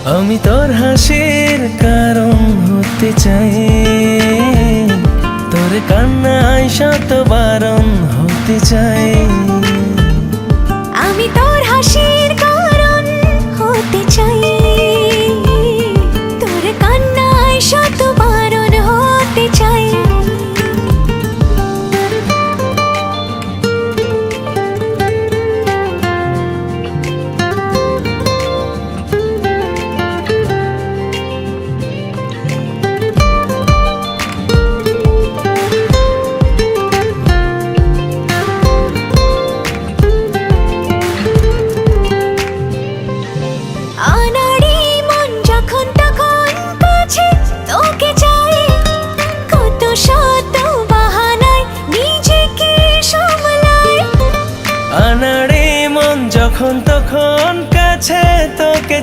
আমি তোর হাসির কারণ হতে চাই, তোর কান্নায় শত বারণ হতে চাই। আমি তোর হাসির কারণ হতে চাই, তোর কান্নায় শত বারণ হতে চাই। আনাড়ি মন যখন তখন কাছে তোকে চাই, কত শত বাহানায় নিজেকে সামলাই। আনাড়ি মন যখন তখন কাছে তোকে